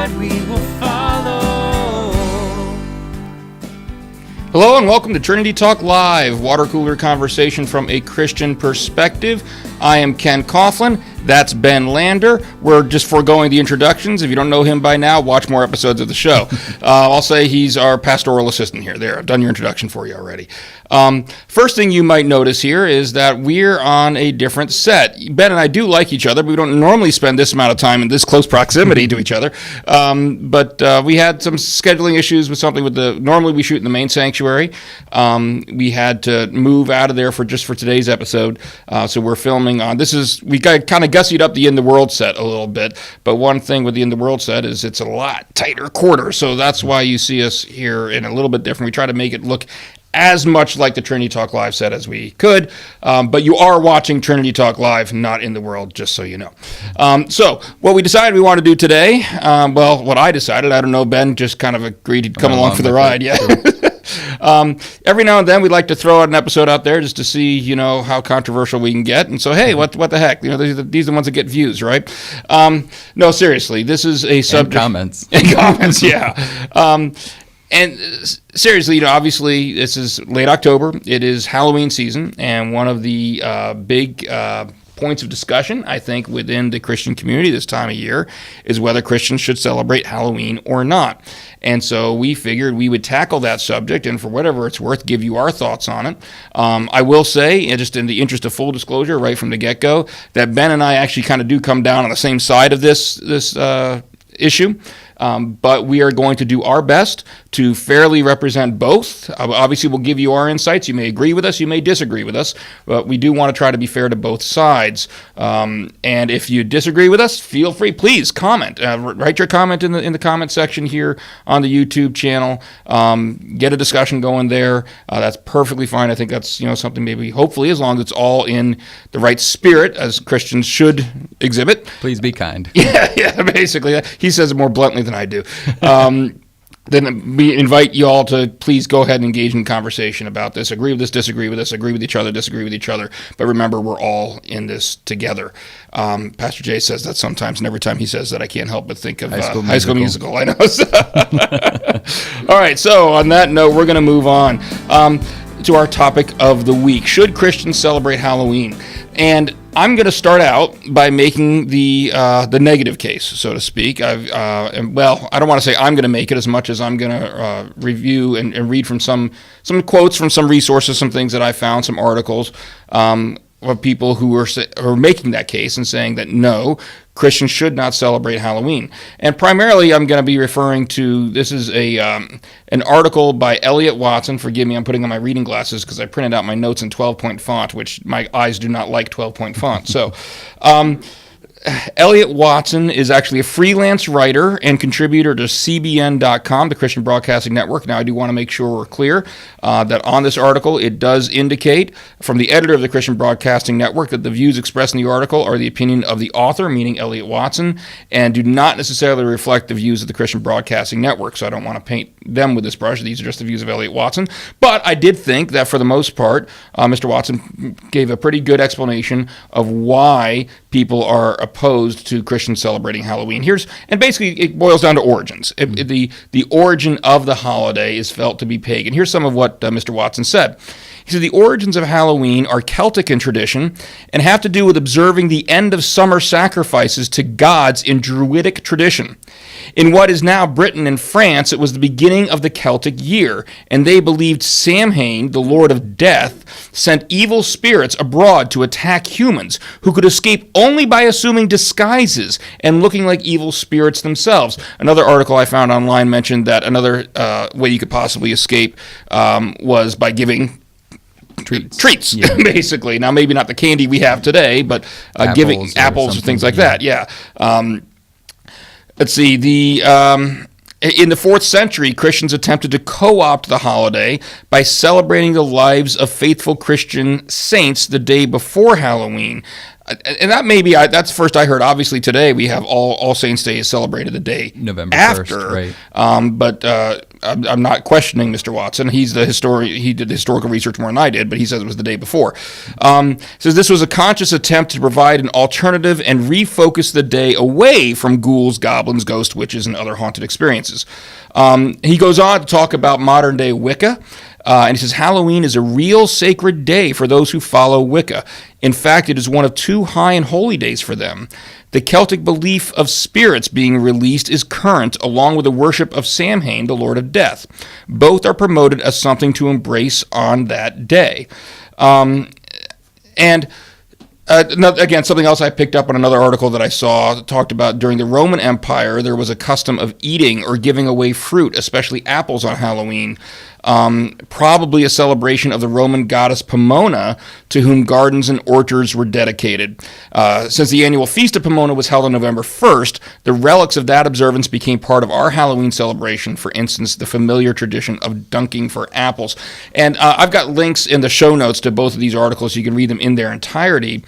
God we will follow. Hello and welcome to Trinity Talk Live, water cooler conversation from a Christian perspective. I am Ken Coughlan. That's Ben Lander. We're just foregoing the introductions. If you don't know him by now, watch more episodes of the show. I'll say he's our pastoral assistant here. There, I've done your introduction for you already. First thing you might notice here is that we're on a different set. Ben and I do like each other, but we don't normally spend this amount of time in this close proximity to each other. But we had some scheduling issues with something with normally we shoot in the main sanctuary. We had to move out of there for today's episode. So we're filming on, we got kind of gussied up the In the World set a little bit, but one thing with the In the World set is it's a lot tighter quarter, so that's why you see us here in a little bit different. We try to make it look as much like the Trinity Talk Live set as we could, but you are watching Trinity Talk Live, not In the World, just so you know. So what we decided we want to do today, what I decided, I don't know, Ben just kind of agreed to come along for the ride, yeah. Every now and then we'd like to throw out an episode out there just to see, how controversial we can get. And so, hey, what the heck? These are the ones that get views, right? No, seriously, this is a subject. And comments, yeah. And seriously, obviously, this is late October. It is Halloween season, and one of the big points of discussion, I think, within the Christian community this time of year is whether Christians should celebrate Halloween or not. And so we figured we would tackle that subject and, for whatever it's worth, give you our thoughts on it. I will say, and just in the interest of full disclosure right from the get-go, that Ben and I actually kind of do come down on the same side of this issue. But we are going to do our best to fairly represent both. Obviously, we'll give you our insights. You may agree with us, you may disagree with us, but we do want to try to be fair to both sides. And if you disagree with us, feel free, please comment. Write your comment in the comment section here on the YouTube channel. Get a discussion going there. That's perfectly fine. I think that's something maybe, hopefully, as long as it's all in the right spirit, as Christians should exhibit. Please be kind. Yeah, basically. He says it more bluntly than I do. Then we invite you all to please go ahead and engage in conversation about this. Agree with this, disagree with this, agree with each other, disagree with each other. But remember, we're all in this together. Pastor Jay says that sometimes, and every time he says that, I can't help but think of High School Musical. I know. All right, so on that note, we're going to move on to our topic of the week. Should Christians celebrate Halloween? And I'm going to start out by making the negative case, so to speak. I don't want to say I'm going to make it as much as I'm going to review and read from some quotes from some resources, some things that I found, some articles of people who are making that case and saying that no, Christians should not celebrate Halloween. And primarily, I'm going to be referring to, this is an article by Elliott Watson. Forgive me, I'm putting on my reading glasses because I printed out my notes in 12-point font, which my eyes do not like 12-point font. So, Elliott Watson is actually a freelance writer and contributor to CBN.com, the Christian Broadcasting Network. Now, I do want to make sure we're clear that on this article, it does indicate from the editor of the Christian Broadcasting Network that the views expressed in the article are the opinion of the author, meaning Elliott Watson, and do not necessarily reflect the views of the Christian Broadcasting Network. So I don't want to paint them with this brush. These are just the views of Elliott Watson. But I did think that for the most part, Mr. Watson gave a pretty good explanation of why people are opposed to Christians celebrating Halloween. And basically it boils down to origins. The origin of the holiday is felt to be pagan. Here's some of what Mr. Watson said. He said, the origins of Halloween are Celtic in tradition and have to do with observing the end of summer sacrifices to gods in Druidic tradition. In what is now Britain and France, it was the beginning of the Celtic year, and they believed Samhain, the lord of death, sent evil spirits abroad to attack humans, who could escape only by assuming disguises and looking like evil spirits themselves. Another article I found online mentioned that another way you could possibly escape was by giving treats, yeah. Basically. Now, maybe not the candy we have today, but giving apples or things like that. Yeah. Let's see. In the 4th century, Christians attempted to co-opt the holiday by celebrating the lives of faithful Christian saints the day before Halloween. And that may be, that's the first I heard. Obviously, today we have All Saints' Day is celebrated the day November after. 1st, right. But I'm not questioning Mr. Watson. He's the historian. He did the historical research more than I did, but he says it was the day before. Says this was a conscious attempt to provide an alternative and refocus the day away from ghouls, goblins, ghosts, witches, and other haunted experiences. He goes on to talk about modern-day Wicca. And he says, Halloween is a real sacred day for those who follow Wicca. In fact, it is one of 2 high and holy days for them. The Celtic belief of spirits being released is current, along with the worship of Samhain, the Lord of Death. Both are promoted as something to embrace on that day. Again, something else I picked up on another article that I saw talked about during the Roman Empire, there was a custom of eating or giving away fruit, especially apples, on Halloween. Probably a celebration of the Roman goddess Pomona, to whom gardens and orchards were dedicated. Since the annual feast of Pomona was held on November 1st, the relics of that observance became part of our Halloween celebration. For instance, the familiar tradition of dunking for apples. And I've got links in the show notes to both of these articles. You can read them in their entirety.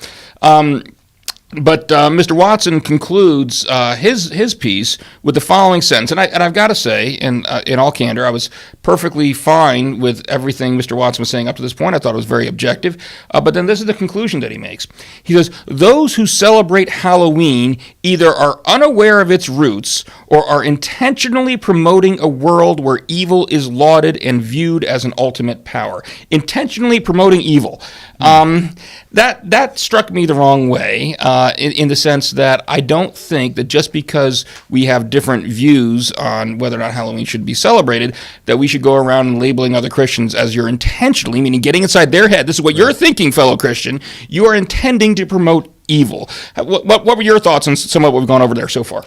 But Mr. Watson concludes his piece with the following sentence, and I've got to say, in all candor, I was perfectly fine with everything Mr. Watson was saying up to this point. I thought it was very objective. But then this is the conclusion that he makes. He says, those who celebrate Halloween either are unaware of its roots or are intentionally promoting a world where evil is lauded and viewed as an ultimate power. Intentionally promoting evil. That struck me the wrong way. In the sense that I don't think that just because we have different views on whether or not Halloween should be celebrated, that we should go around and labeling other Christians as you're intentionally, meaning getting inside their head. This is what you're thinking, fellow Christian. You are intending to promote evil. What were your thoughts on some of what we've gone over there so far?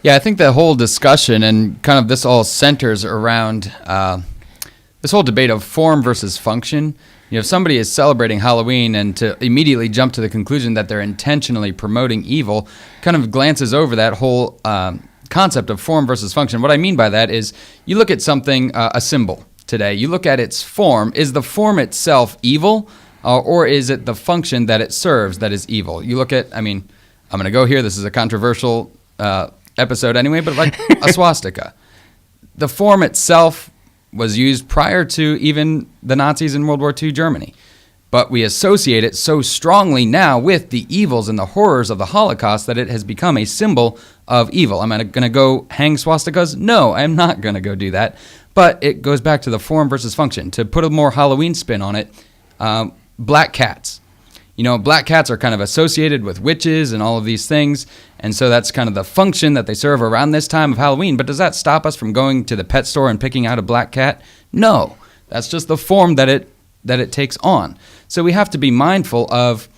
Yeah, I think the whole discussion and kind of this all centers around this whole debate of form versus function. You know, if somebody is celebrating Halloween and to immediately jump to the conclusion that they're intentionally promoting evil, kind of glances over that whole concept of form versus function. What I mean by that is you look at something, a symbol today, you look at its form. Is the form itself evil, or is it the function that it serves that is evil? You look at, I'm going to go here, this is a controversial episode anyway, but like a swastika. The form itself was used prior to even the Nazis in World War II Germany. But we associate it so strongly now with the evils and the horrors of the Holocaust that it has become a symbol of evil. Am I going to go hang swastikas? No, I'm not going to go do that. But it goes back to the form versus function. To put a more Halloween spin on it, black cats. You know, black cats are kind of associated with witches and all of these things, and so that's kind of the function that they serve around this time of Halloween. But does that stop us from going to the pet store and picking out a black cat? No. That's just the form that it takes on. So we have to be mindful of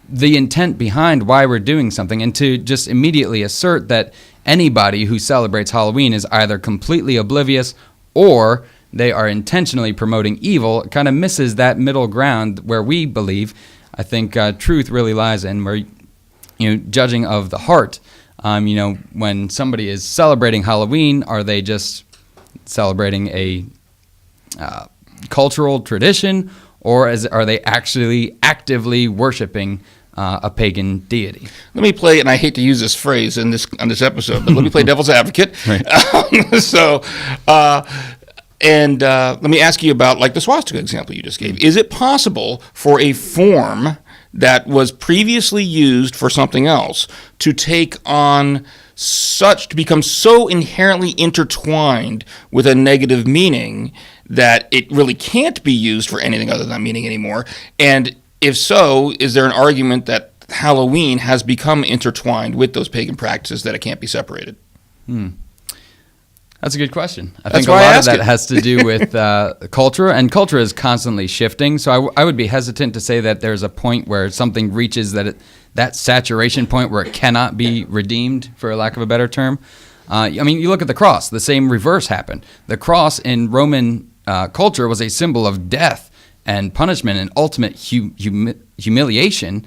the intent behind why we're doing something, and to just immediately assert that anybody who celebrates Halloween is either completely oblivious or they are intentionally promoting evil. It kind of misses that middle ground where we believe, I think, truth really lies in, where, judging of the heart. When somebody is celebrating Halloween, are they just celebrating a cultural tradition, or are they actually actively worshiping a pagan deity? Let me play, and I hate to use this phrase on this episode, but let me play devil's advocate. Right. Let me ask you about, like, the swastika example you just gave. Is it possible for a form that was previously used for something else to take on to become so inherently intertwined with a negative meaning that it really can't be used for anything other than that meaning anymore? And if so, is there an argument that Halloween has become intertwined with those pagan practices that it can't be separated? That's a good question. I think a lot of that has to do with culture, and culture is constantly shifting. So I would be hesitant to say that there's a point where something reaches that saturation point where it cannot be redeemed, for lack of a better term. You look at the cross. The same reverse happened. The cross in Roman culture was a symbol of death and punishment and ultimate humiliation.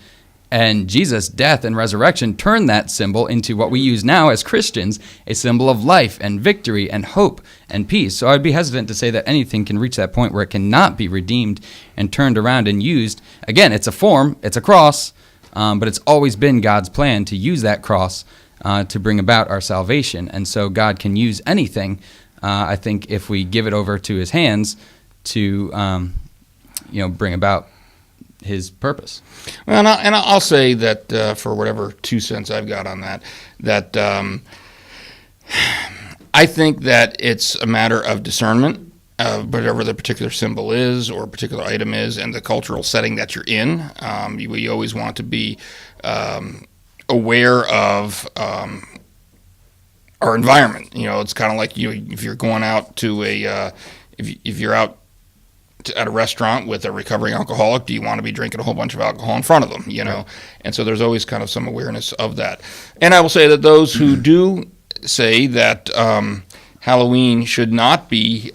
And Jesus' death and resurrection turned that symbol into what we use now as Christians, a symbol of life and victory and hope and peace. So I'd be hesitant to say that anything can reach that point where it cannot be redeemed and turned around and used. Again, it's a form, it's a cross, but it's always been God's plan to use that cross to bring about our salvation. And so God can use anything, I think, if we give it over to his hands to bring about his purpose. Well, and I'll say that for whatever 2 cents I've got on that I think that it's a matter of discernment of whatever the particular symbol is or particular item is and the cultural setting that you're in. We always want to be aware of our environment. It's kind of like if you're going out to if you're out at a restaurant with a recovering alcoholic, do you want to be drinking a whole bunch of alcohol in front of them? Right. And so there's always kind of some awareness of that. And I will say that those who do say that Halloween should not be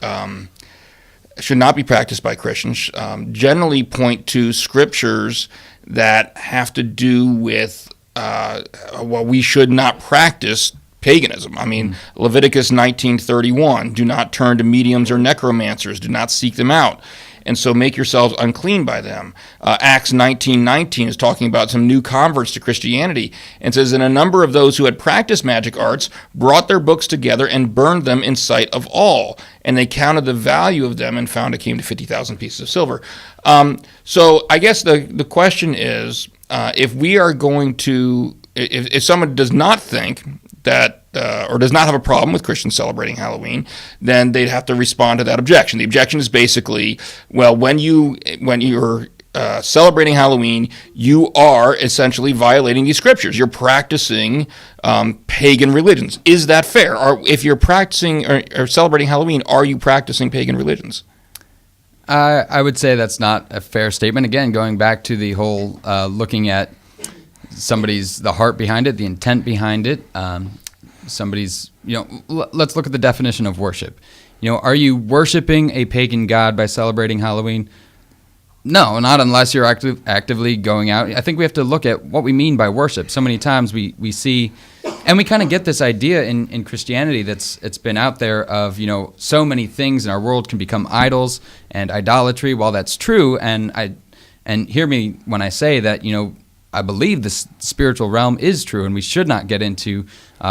practiced by Christians generally point to scriptures that have to do with we should not practice paganism. I mean, Leviticus 19:31, do not turn to mediums or necromancers, do not seek them out, and so make yourselves unclean by them. Acts 19:19 is talking about some new converts to Christianity, and says, and a number of those who had practiced magic arts brought their books together and burned them in sight of all, and they counted the value of them and found it came to 50,000 pieces of silver. So I guess the question is, if we are going to, if someone does not think that or does not have a problem with Christians celebrating Halloween, then they'd have to respond to that objection. The objection is basically, well, when you're celebrating Halloween, you are essentially violating these scriptures. You're practicing pagan religions. Is that fair? Or if you're practicing or celebrating Halloween, are you practicing pagan religions? I would say that's not a fair statement. Again, going back to the whole looking at the heart behind it, the intent behind it. Let's look at the definition of worship. Are you worshiping a pagan god by celebrating Halloween? No, not unless you're actively going out. I think we have to look at what we mean by worship. So many times we see, and we kind of get this idea in Christianity it's been out there of, so many things in our world can become idols and idolatry. While that's true, and hear me when I say that, I believe this spiritual realm is true, and we should not get into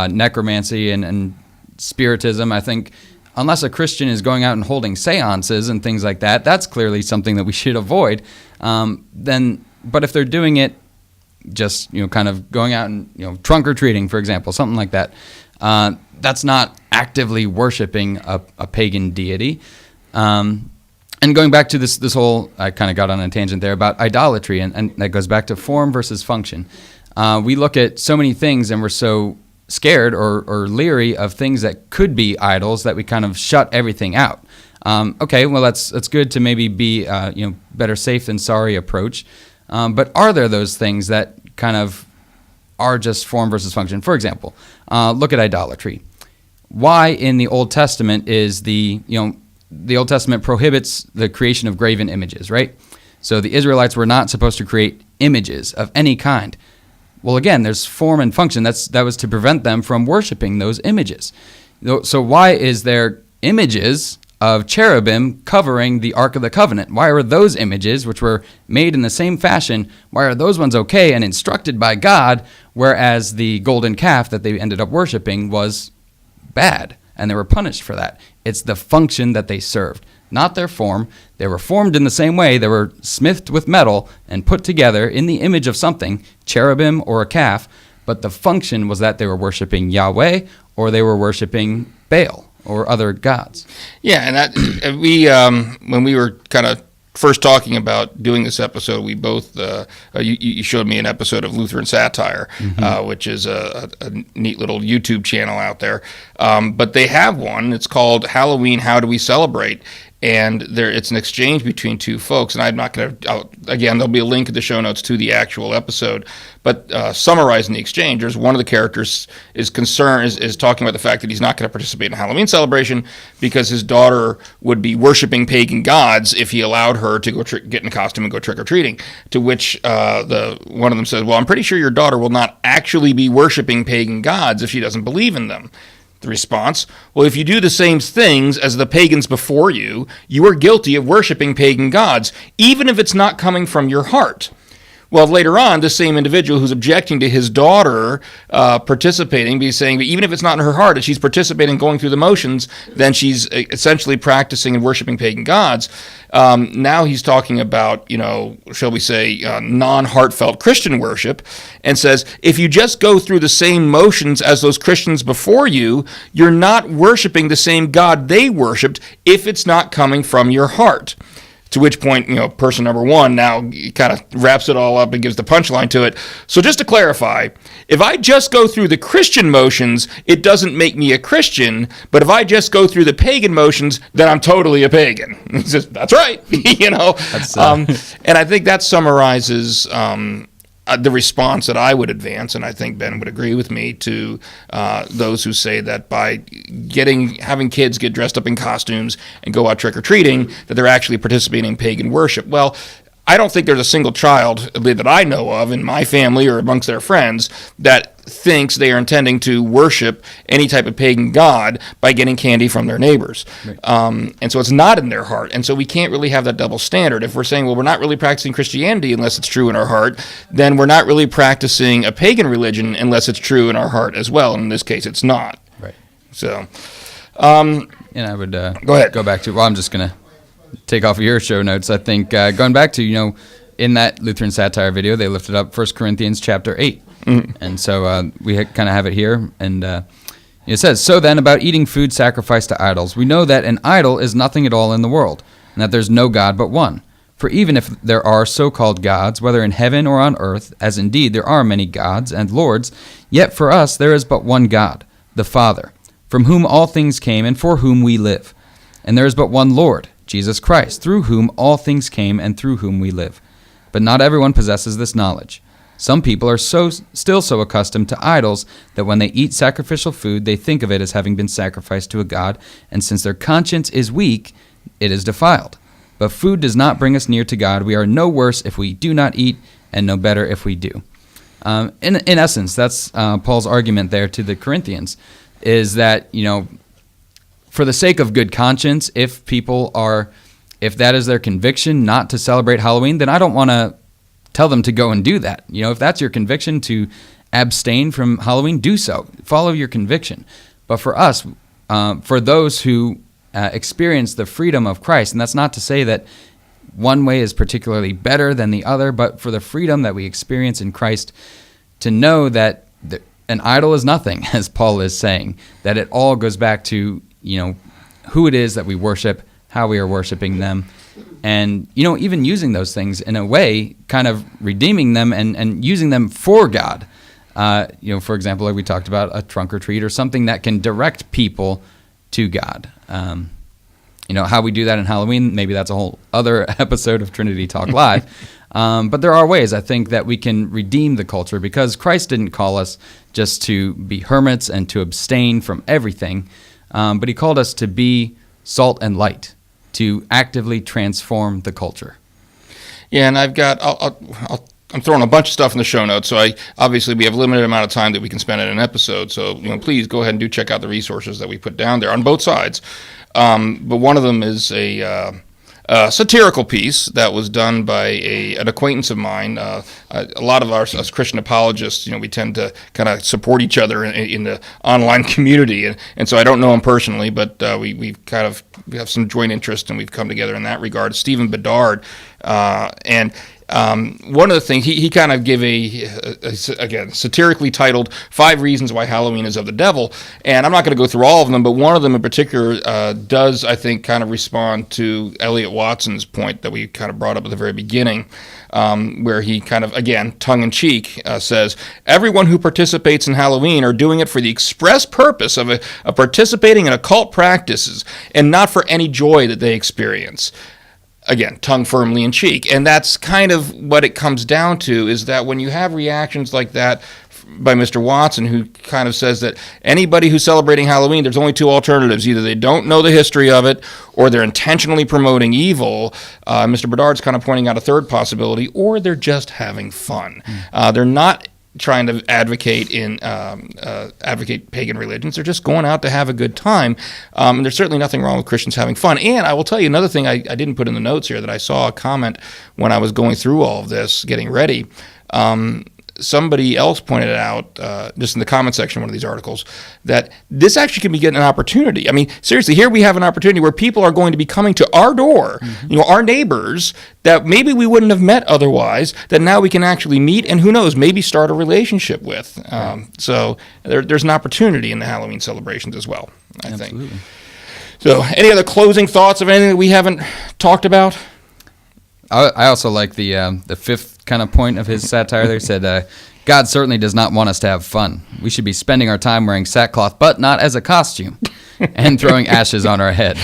necromancy and spiritism. I think unless a Christian is going out and holding seances and things like that, that's clearly something that we should avoid. But if they're doing it just, kind of going out and, trunk or treating, for example, something like that, that's not actively worshiping a pagan deity. And going back to this whole, I kind of got on a tangent there about idolatry, and that goes back to form versus function. We look at so many things, and we're so scared or leery of things that could be idols that we kind of shut everything out. Okay, well that's good to maybe be better safe than sorry approach. But are there those things that kind of are just form versus function? For example, look at idolatry. Why in the Old Testament is the Old Testament prohibits the creation of graven images, right? So the Israelites were not supposed to create images of any kind. Well, again, there's form and function. That was to prevent them from worshiping those images. So why is there images of cherubim covering the Ark of the Covenant? Why are those images, which were made in the same fashion, why are those ones okay and instructed by God, whereas the golden calf that they ended up worshiping was bad, and they were punished for that? It's the function that they served, not their form. They were formed in the same way. They were smithed with metal and put together in the image of something, cherubim or a calf, but the function was that they were worshiping Yahweh or they were worshiping Baal or other gods. Yeah, and that when we were kind of first talking about doing this episode, we both you showed me an episode of Lutheran Satire, which is a neat little YouTube channel out there. But they have one. It's called Halloween, How Do We Celebrate? And it's an exchange between two folks. And I'm not going to, again, there'll be a link in the show notes to the actual episode. But summarizing the exchange, there's one of the characters is talking about the fact that he's not going to participate in a Halloween celebration because his daughter would be worshiping pagan gods if he allowed her to go get in a costume and go trick-or-treating. To which one of them says, well, I'm pretty sure your daughter will not actually be worshiping pagan gods if she doesn't believe in them. The response, well, if you do the same things as the pagans before you, you are guilty of worshiping pagan gods, even if it's not coming from your heart. Well, later on, the same individual who's objecting to his daughter participating, be saying that even if it's not in her heart, if she's participating, going through the motions, then she's essentially practicing and worshiping pagan gods. Now he's talking about, shall we say, non-heartfelt Christian worship, and says, if you just go through the same motions as those Christians before you, you're not worshiping the same God they worshipped if it's not coming from your heart. To which point, person number one now kind of wraps it all up and gives the punchline to it. So just to clarify, if I just go through the Christian motions, it doesn't make me a Christian, but if I just go through the pagan motions, then I'm totally a pagan. He says, that's right, That's, and I think that summarizes the response that I would advance, and I think Ben would agree with me, to those who say that by having kids get dressed up in costumes and go out trick-or-treating, that they're actually participating in pagan worship. Well, I don't think there's a single child that I know of in my family or amongst their friends that thinks they are intending to worship any type of pagan god by getting candy from their neighbors. Right. And so it's not in their heart. And so we can't really have that double standard. If we're saying, well, we're not really practicing Christianity unless it's true in our heart, then we're not really practicing a pagan religion unless it's true in our heart as well. And in this case, it's not. Right. So, and I would go ahead. Go back to, I'm just going to take off of your show notes. I think going back to, in that Lutheran Satire video, they lifted up 1 Corinthians chapter 8. Mm-hmm. And so we kind of have it here. And it says, so then about eating food sacrificed to idols, we know that an idol is nothing at all in the world, and that there's no God but one. For even if there are so-called gods, whether in heaven or on earth, as indeed there are many gods and lords, yet for us there is but one God, the Father, from whom all things came and for whom we live. And there is but one Lord, Jesus Christ, through whom all things came and through whom we live. But not everyone possesses this knowledge. Some people are still so accustomed to idols that when they eat sacrificial food, they think of it as having been sacrificed to a god, and since their conscience is weak, it is defiled. But food does not bring us near to God. We are no worse if we do not eat, and no better if we do. In essence, that's Paul's argument there to the Corinthians, is that, for the sake of good conscience, if that is their conviction not to celebrate Halloween, then I don't want to tell them to go and do that. If that's your conviction to abstain from Halloween, do so. Follow your conviction. But for us, for those who experience the freedom of Christ, and that's not to say that one way is particularly better than the other, but for the freedom that we experience in Christ, to know that an idol is nothing, as Paul is saying, that it all goes back to, who it is that we worship, how we are worshiping them, and, even using those things in a way, kind of redeeming them and using them for God. For example, like we talked about, a trunk or treat or something that can direct people to God. How we do that in Halloween, maybe that's a whole other episode of Trinity Talk Live. But there are ways, I think, that we can redeem the culture, because Christ didn't call us just to be hermits and to abstain from everything, but he called us to be salt and light, to actively transform the culture. Yeah, and I'm throwing a bunch of stuff in the show notes, so obviously we have a limited amount of time that we can spend in an episode, so please go ahead and do check out the resources that we put down there on both sides. But one of them is a satirical piece that was done by an acquaintance of mine. A lot of us Christian apologists, we tend to kind of support each other in the online community, and so I don't know him personally, but we have some joint interest, and we've come together in that regard. Stephen Bedard, and one of the things he kind of give again, satirically titled 5 Reasons Why Halloween is of the Devil, and I'm not going to go through all of them, but one of them in particular does, I think, kind of respond to Elliott Watson's point that we kind of brought up at the very beginning, where he kind of, again, tongue-in-cheek, says, everyone who participates in Halloween are doing it for the express purpose of participating in occult practices and not for any joy that they experience. Again, tongue firmly in cheek. And that's kind of what it comes down to, is that when you have reactions like that by Mr. Watson, who kind of says that anybody who's celebrating Halloween, there's only 2 alternatives. Either they don't know the history of it, or they're intentionally promoting evil. Mr. Bedard's kind of pointing out a third possibility, or they're just having fun. They're not trying to advocate pagan religions. They're just going out to have a good time. And there's certainly nothing wrong with Christians having fun. And I will tell you another thing I didn't put in the notes here that I saw a comment when I was going through all of this, getting ready. Somebody else pointed out, just in the comment section of one of these articles, that this actually can be getting an opportunity. I mean, seriously, here we have an opportunity where people are going to be coming to our door, our neighbors, that maybe we wouldn't have met otherwise, that now we can actually meet and, who knows, maybe start a relationship with. So there's an opportunity in the Halloween celebrations as well, I think. So any other closing thoughts of anything that we haven't talked about? I also like the fifth kind of point of his satire there. Said, God certainly does not want us to have fun. We should be spending our time wearing sackcloth, but not as a costume, and throwing ashes on our head.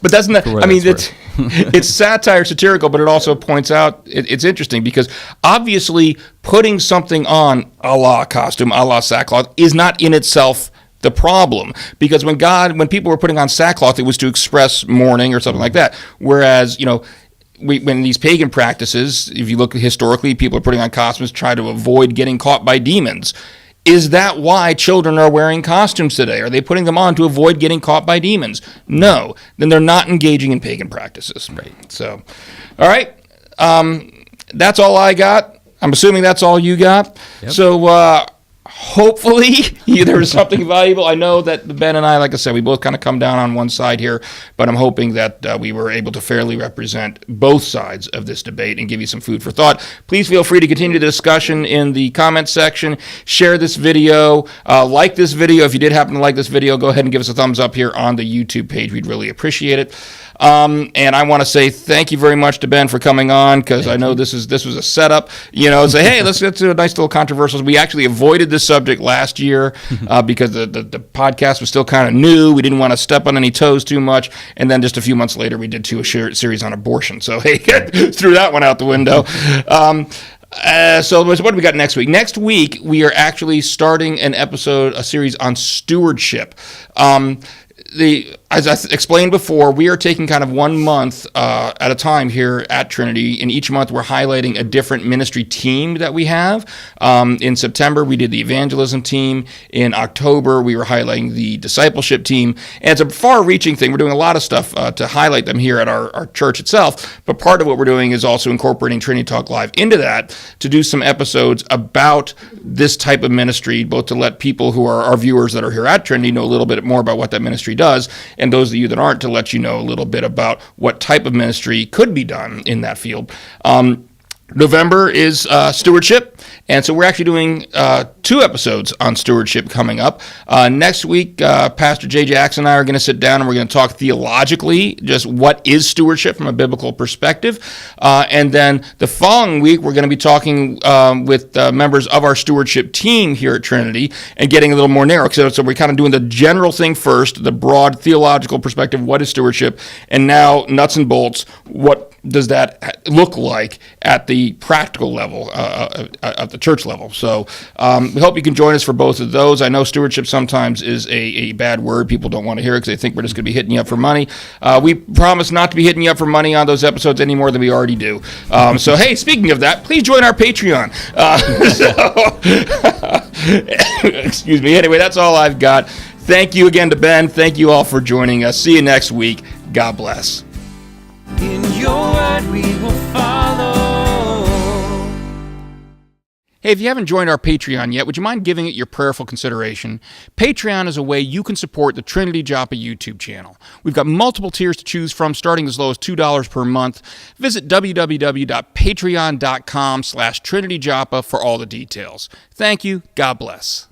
But doesn't that, I mean, it's satire, satirical, but it also points out, it's interesting because obviously putting something on a la costume, a la sackcloth, is not in itself the problem, because when people were putting on sackcloth, it was to express mourning or something like that. Whereas, when these pagan practices, if you look historically, people are putting on costumes to try to avoid getting caught by demons. Is that why children are wearing costumes today? Are they putting them on to avoid getting caught by demons? No. Then they're not engaging in pagan practices. Right. So, all right. That's all I got. I'm assuming that's all you got. Yep. So, hopefully there was something valuable. I know that Ben and I, like I said, we both kind of come down on one side here, but I'm hoping that we were able to fairly represent both sides of this debate and give you some food for thought. Please feel free to continue the discussion in the comment section. Share this video. Like this video. If you did happen to like this video, go ahead and give us a thumbs up here on the YouTube page. We'd really appreciate it. And I want to say thank you very much to Ben for coming on, because I know this was a setup, say, hey, let's get to a nice little controversial. We actually avoided this subject last year because the podcast was still kind of new. We didn't want to step on any toes too much. And then just a few months later, we did a series on abortion. So, hey, threw that one out the window. So what do we got next week? Next week, we are actually starting a series on stewardship. As I explained before, we are taking kind of 1 month at a time here at Trinity. In each month, we're highlighting a different ministry team that we have. In September, we did the evangelism team. In October, we were highlighting the discipleship team. And it's a far-reaching thing. We're doing a lot of stuff to highlight them here at our church itself. But part of what we're doing is also incorporating Trinity Talk Live into that to do some episodes about this type of ministry, both to let people who are our viewers that are here at Trinity know a little bit more about what that ministry does, and those of you that aren't, to let you know a little bit about what type of ministry could be done in that field. November is stewardship, and so we're actually doing 2 episodes on stewardship coming up. Next week, Pastor Jay Jackson and I are going to sit down and we're going to talk theologically, just what is stewardship from a biblical perspective. And then the following week, we're going to be talking with members of our stewardship team here at Trinity and getting a little more narrow. So we're kind of doing the general thing first, the broad theological perspective, what is stewardship, and now nuts and bolts, what does that look like at the practical level, at the church level. So we hope you can join us for both of those. I know stewardship sometimes is a bad word. People don't want to hear it because they think we're just going to be hitting you up for money. We promise not to be hitting you up for money on those episodes any more than we already do. So, hey, speaking of that, please join our Patreon. Excuse me. Anyway, that's all I've got. Thank you again to Ben. Thank you all for joining us. See you next week. God bless. In your word we will follow. Hey, if you haven't joined our Patreon yet, would you mind giving it your prayerful consideration? Patreon is a way you can support the Trinity Joppa YouTube channel. We've got multiple tiers to choose from, starting as low as $2 per month. Visit www.patreon.com/TrinityJoppa for all the details. Thank you. God bless.